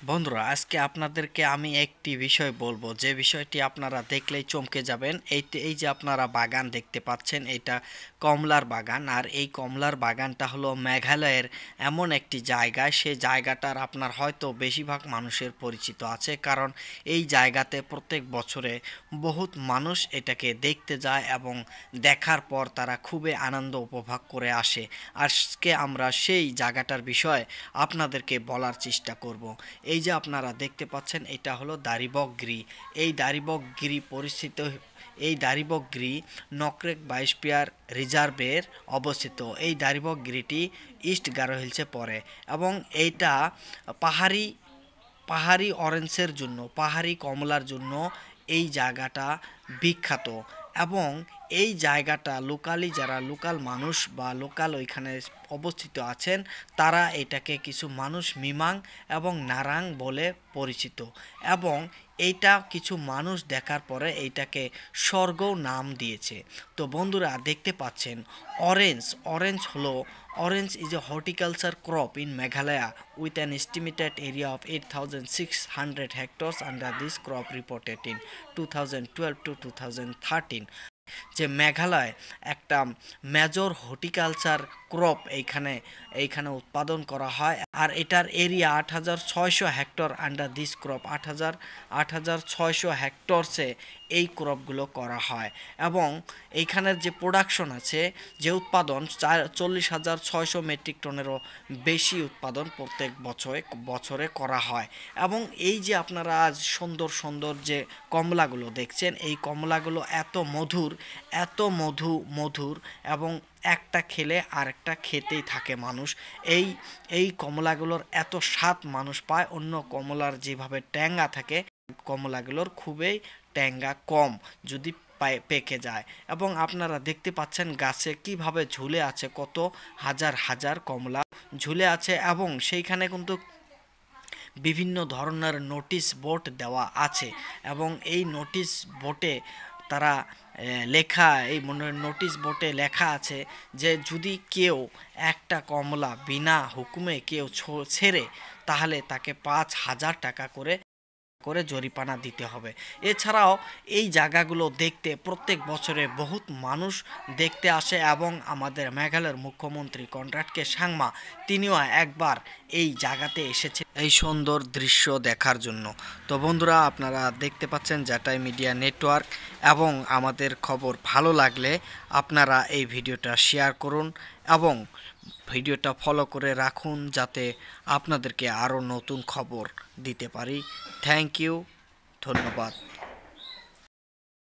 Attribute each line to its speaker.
Speaker 1: বন্ধুরা, আজকে আপনাদেরকে আমি একটি বিষয় বলবো, যে বিষয়টি আপনারা দেখলেই চমকে যাবেন। এই যে আপনারা বাগান দেখতে পাচ্ছেন, এটা কমলার বাগান। আর এই কমলার বাগানটা হলো মেঘালয়ের এমন একটি জায়গায়, সেই জায়গাটার আপনার হয়তো বেশিরভাগ মানুষের পরিচিত আছে, কারণ এই জায়গাতে প্রত্যেক বছরে বহুত মানুষ এটাকে দেখতে যায় এবং দেখার পর তারা খুবই আনন্দ উপভোগ করে আসে। আজকে আমরা সেই জায়গাটার বিষয়ে আপনাদেরকে বলার চেষ্টা করব। এই যে আপনারা দেখতে পাচ্ছেন, এটা হলো দারিবগগিরি। এই দারিবগগিরি পরিস্থিত এই দারিবগগিরি নকরেক বায়োস্ফিয়ার রিজার্ভের অবস্থিত। এই দারিবগগিরিটি ইস্ট গারো হিলসে পড়ে এবং এইটা পাহাড়ি পাহাড়ি অরেঞ্জের জন্য, পাহাড়ি কমলার জন্য এই জায়গাটা বিখ্যাত। এবং এই জায়গাটা যারা লোকাল মানুষ বা লোকাল ওইখানে অবস্থিত আছেন, তারা এটাকে কিছু মানুষ মিমাং এবং নারাং বলে পরিচিত। এবং এইটা কিছু মানুষ দেখার পরে এইটাকে স্বর্গ নাম দিয়েছে। তো বন্ধুরা, দেখতে পাচ্ছেন Orange is a horticulture crop in Meghalaya with an estimated area of 8,600 hectares under this crop reported in 2012 to 2013। যে মেঘালয় একটা মেজর হর্টিকালচার ক্রপ এইখানে উৎপাদন করা হয়। আর এটার area 8,600 hectare under this crop. 8,600 হেক্টরসে এই ক্রপগুলো করা হয়। এবং এইখানের যে প্রোডাকশন আছে, যে উৎপাদন 40,600 মেট্রিক টনেরও বেশি উৎপাদন প্রত্যেক বছরে করা হয়। এবং এই যে আপনারা আজ সুন্দর সুন্দর যে কমলাগুলো দেখছেন, এই কমলাগুলো এত মধুর এবং একটা খেলে আরেকটা খেতেই থাকে মানুষ। এই এই কমলাগুলোর এত স্বাদ মানুষ পায়। অন্য কমলার যেভাবে ট্যাঙ্গা থাকে, কমলাগুলোর খুবই ট্যাঙ্গা কম যদি পেকে যায়। এবং আপনারা দেখতে পাচ্ছেন গাছে কিভাবে ঝুলে আছে, কত হাজার হাজার কমলা ঝুলে আছে। এবং সেইখানে কিন্তু বিভিন্ন ধরনের নোটিশ বোর্ড দেওয়া আছে। এবং এই নোটিশ বোর্ডে তারা এই নোটিশ বোর্ডে লেখা আছে যে যদি কেউ একটা কমলা বিনা হুকুমে কেউ ছেড়ে, তাহলে তাকে 5,000 টাকা করে জরিমানা দিতে হবে। এছাড়াও এই জায়গাগুলো দেখতে প্রত্যেক বছরে বহুত মানুষ দেখতে আসে। এবং আমাদের মেঘালয়ের মুখ্যমন্ত্রী কনরাড সাংমা, তিনিও একবার এই জায়গাতে এসেছে এই সুন্দর দৃশ্য দেখার জন্য। তো বন্ধুরা, আপনারা দেখতে পাচ্ছেন জাটাই মিডিয়া নেটওয়ার্ক। এবং আমাদের খবর ভালো লাগলে আপনারা এই ভিডিওটা শেয়ার করুন এবং ভিডিওটা ফলো করে রাখুন, যাতে আপনাদেরকে আরও নতুন খবর দিতে পারি। থ্যাংক ইউ, ধন্যবাদ।